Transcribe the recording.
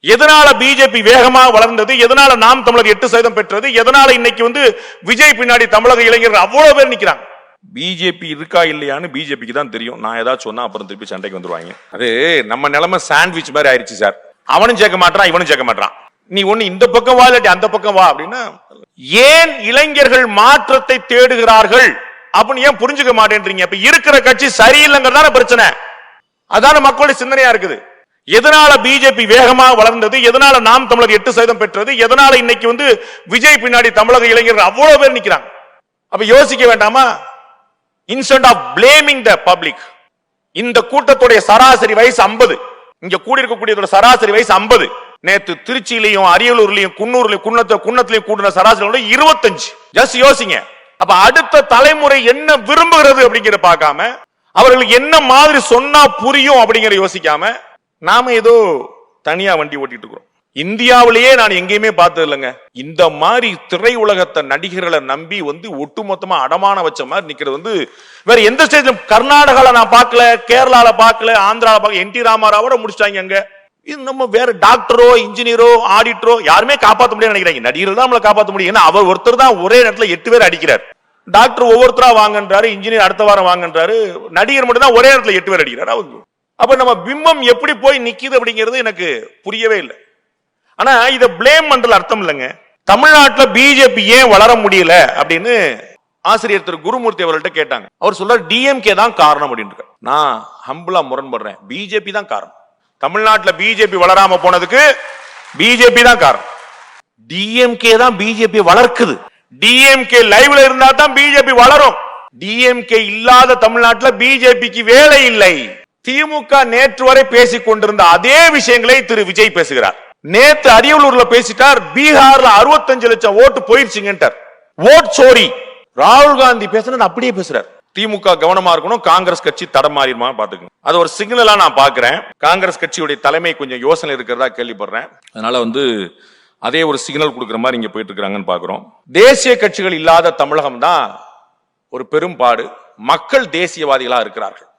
எதனால பிஜேபி வேகமாக வளர்ந்தது, எதனால நாம் தமிழர் 8% பெற்றது, எதனால இன்னைக்கு விஜய் பின்னாடி தமிழக இளைஞர்கள் அவ்வளவு பேர் நிக்கிறாங்க. பிஜேபி இருக்கா இல்லையான்னு பிஜேபிக்கு தான் தெரியும். நான் ஏதாவது சொன்னா அப்புறம் திருப்பி சண்டைக்கு வந்துருவாங்க. அது நம்ம நிலைமை சாண்ட்விச் மாதிரி ஆயிடுச்சு சார். அவனும் சேர்க்க மாட்டான், இவனும் சேர்க்க மாட்டான். நீ ஒண்ணு இந்த பக்கம் வா இல்லாட்டி அந்த பக்கம் வா அப்படின்னா, ஏன் இளைஞர்கள் மாற்றத்தை தேடுகிறார்கள் அப்படின்னு ஏன் புரிஞ்சுக்க மாட்டேன்றீங்க? இப்ப இருக்கிற கட்சி சரியில்லைங்கிறதான பிரச்சனை. அதான மக்களுடைய சிந்தனையா இருக்குது. எதனால பிஜேபி வேகமாக வளர்ந்தது, எதனால நாம் தமிழர் 8% பெற்றது, எதனால இன்னைக்கு விஜய் பின்னாடி தமிழக இளைஞர்கள் அவ்வளவு பேர் நிக்கிறாங்க. அப்ப யோசிக்க வேண்டாமா? Instead of blaming the public. இந்த கூட்டத்துடைய சராசரி வயசு 50. இங்க கூடி இருக்கக்கூடிய சராசரி வயசு 50. நேத்து திருச்சியிலையும் அரியலூர்லயும் குன்னூர்லயும் குன்னத்திலையும் கூடின சராசரி 25. ஜஸ்ட் யோசிங்க. அப்ப அடுத்த தலைமுறை என்ன விரும்புகிறது அப்படிங்கிற பார்க்காம, அவர்களுக்கு என்ன மாதிரி சொன்னா புரியும் அப்படிங்கிற யோசிக்காம, நாம ஏதோ தனியா வண்டி ஓட்டிட்டு இருக்கிறோம். இந்தியாவிலேயே நான் எங்கேயுமே பார்த்தது இல்லைங்க இந்த மாதிரி திரை உலகத்தை நடிகர்களை நம்பி ஒட்டுமொத்தமா அடமான வச்ச மாதிரி நிக்கிறது. வேற எந்த ஸ்டேட்ல, கர்நாடகால நான் பார்க்கல, கேரளால பார்க்கல, ஆந்திரால பார்க்கல. என்டி ராமாராவோட முடிச்சிட்டாங்க. அங்க இது நம்ம வேற டாக்டரோ இன்ஜினியரோ ஆடிட்டரோ யாருமே காப்பாற்ற முடியாது நினைக்கிறாங்க. நடிகர் தான் நம்மளை காப்பாற்ற முடியும். ஏன்னா அவர் ஒருத்தர் தான் ஒரே நேரத்துல 8 பேர் அடிக்கிறார். டாக்டர் ஒவ்வொருத்தரா வாங்கன்றாரு, இன்ஜினியர் அடுத்த வாரம் வாங்கன்றாரு, நடிகர் மட்டும் தான் ஒரே நேரத்துல 8 பேர் அடிக்கிறார். அப்ப நம்ம பிம்பம் எப்படி போய் நிக்குது அப்படிங்கிறது எனக்கு புரியவே இல்லை. ஆனா இத பிளேம் பண்ற அர்த்தம் இல்லைங்க. தமிழ்நாட்டுல பிஜேபி ஏன் வளர முடியல அப்படின்னு ஆசிரியர் திரு குருமூர்த்தி அவர்கள்ட்ட கேட்டாங்க. அவர் சொல்றாரு டிஎம்கே தான் காரணம் அப்படின்னு. நான் ஹம்பிளா முரண்படுறேன். பிஜேபி தான் காரணம். தமிழ்நாட்டுல பிஜேபி வளராம போனதுக்கு பிஜேபி தான் காரணம். டிஎம்கே தான் பிஜேபி வளர்க்குது. டிஎம்கே லைவ்ல இருந்தா தான் பிஜேபி வளரும். டிஎம்கே இல்லாத தமிழ்நாட்டுல பிஜேபிக்கு வேலை இல்லை. திமுக நேற்று வரை பேசிக் கொண்டிருந்த அதே விஷயங்களை திரு விஜய் பேசுகிறார். நேத்து அரியலூர்ல பேசிட்டார். பீகார்ல 65 லட்சம் ஓட்டு போயிருச்சுங்கன்றார். ஓட் சோரி. ராகுல் காந்தி பேசுறது அப்படியே பேசுறார். திமுக கவனமா இருக்கணும், காங்கிரஸ் கட்சி தடமாறிடுமா பாத்துக்கணும். அது ஒரு சிக்னலா நான் பாக்குறேன். காங்கிரஸ் கட்சியுடைய தலைமை கொஞ்சம் யோசனை இருக்கிறதா கேள்விப்படுறேன். அதனால அதே ஒரு சிக்னல் கொடுக்கிற மாதிரி இங்க போயிட்டு இருக்காங்கன்னு பாக்குறோம். தேசிய கட்சிகள் இல்லாத தமிழகம் தான் ஒரு பெரும் பாடு. மக்கள் தேசியவாதிகளா இருக்கிறார்கள்.